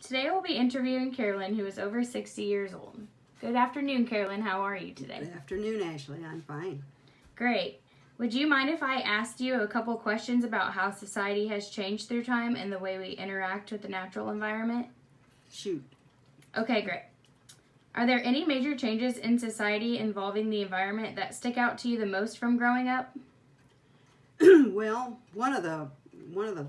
Today we'll be interviewing Carolyn, who is over 60 years old. Good afternoon, Carolyn. How are you today? Good afternoon, Ashley. I'm fine. Great. Would you mind if I asked you a couple questions about how society has changed through time and the way we interact with the natural environment? Shoot. Okay, great. Are there any major changes in society involving the environment that stick out to you the most from growing up? Well, one of the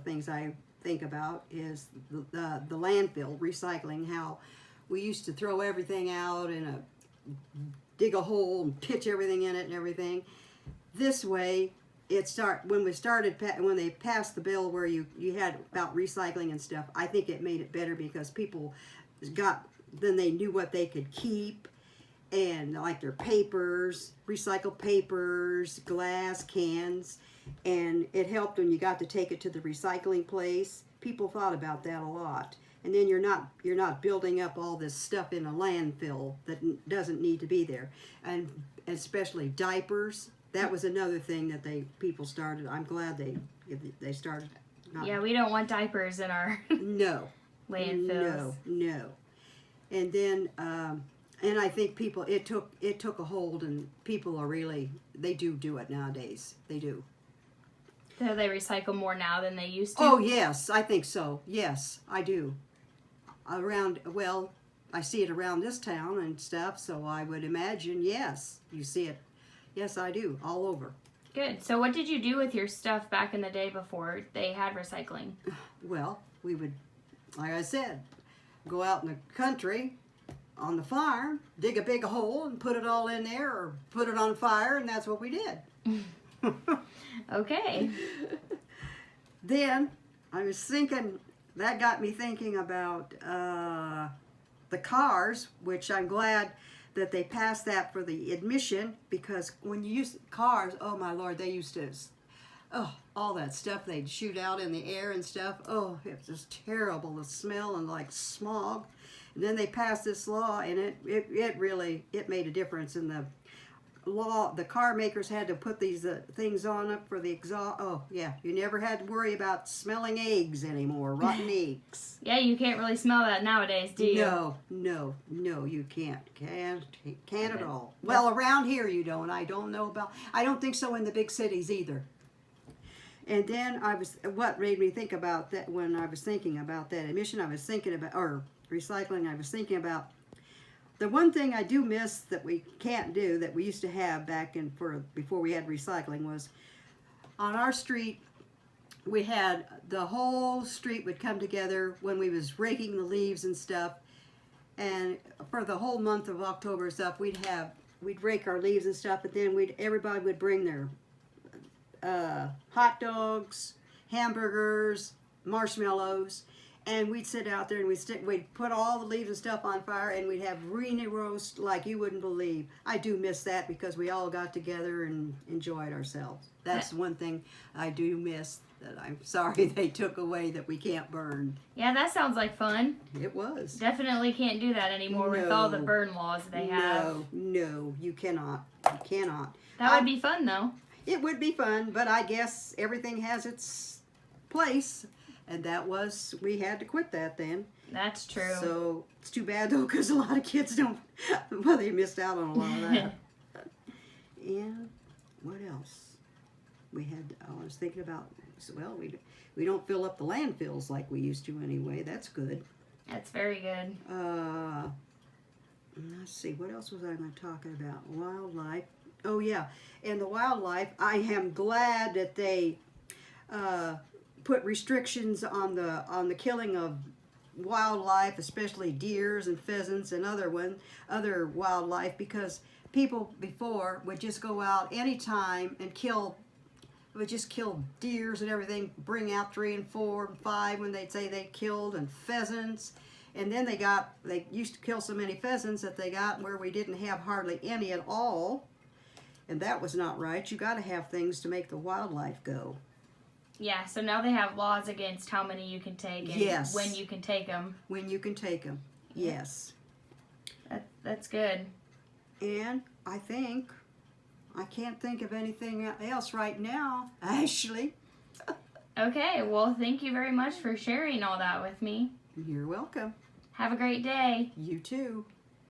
things I think about is the landfill recycling. How we used to throw everything out and dig a hole and pitch everything in it and everything. This way, when they passed the bill where you had about recycling and stuff. I think it made it better because people then they knew what they could keep, and like their papers, recycled papers, glass cans, and it helped when you got to take it to the recycling place. People thought about that a lot. And then you're not building up all this stuff in a landfill that doesn't need to be there. And especially diapers. That was another thing that people started. I'm glad they started. Yeah, we don't want diapers in our no landfills. No. And then and I think it took a hold, and people are they do it nowadays. They do. So they recycle more now than they used to? Oh, yes, I think so. Yes, I do. I see it around this town and stuff, so I would imagine, yes, you see it. Yes, I do, all over. Good. So what did you do with your stuff back in the day before they had recycling? Well, we would, like I said, go out in the country on the farm, dig a big hole and put it all in there or put it on fire, and that's what we did. Okay. Then I was thinking, that got me thinking about the cars, which I'm glad that they passed that for the admission, because when you use cars, oh my Lord, they used to, all that stuff they'd shoot out in the air and stuff. Oh, it was just terrible, the smell and like smog. And then they passed this law, and it really made a difference in the law. The car makers had to put these things on up for the exhaust. Oh yeah, you never had to worry about smelling eggs anymore, rotten eggs. Yeah, you can't really smell that nowadays, do you? No, you can't at all. Well, around here you don't. I don't think so in the big cities either. And then what made me think about that when I was thinking about that emission, or recycling, I was thinking about the one thing I do miss that we can't do, that we used to have before we had recycling, was on our street. We had the whole street would come together when we was raking the leaves and stuff, and for the whole month of October and stuff, we'd rake our leaves and stuff, but then everybody would bring their hot dogs, hamburgers, marshmallows. And we'd sit out there and we'd put all the leaves and stuff on fire, and we'd have rene roast like you wouldn't believe. I do miss that because we all got together and enjoyed ourselves. That's one thing I do miss that I'm sorry they took away, that we can't burn. Yeah, that sounds like fun. It was. Definitely can't do that anymore with all the burn laws they have. No, you cannot. You cannot. That would be fun, though. It would be fun, but I guess everything has its place. And we had to quit that then. That's true. So it's too bad though, because a lot of kids they missed out on a lot of that. And what else? I was thinking about, we don't fill up the landfills like we used to anyway. That's good. That's very good. Let's see, what else was I going to talk about? Wildlife. Oh yeah, and the wildlife, I am glad that they put restrictions on the killing of wildlife, especially deers and pheasants and other wildlife, because people before would just go out anytime and kill deers and everything, bring out 3 and 4 and 5 when they'd say they killed, and pheasants. And then they used to kill so many pheasants that they got where we didn't have hardly any at all, and that was not right. You got to have things to make the wildlife go. Yeah, so now they have laws against how many you can take and when you can take them. When you can take them, yes. That's good. And I can't think of anything else right now, Ashley. Okay, well, thank you very much for sharing all that with me. You're welcome. Have a great day. You too.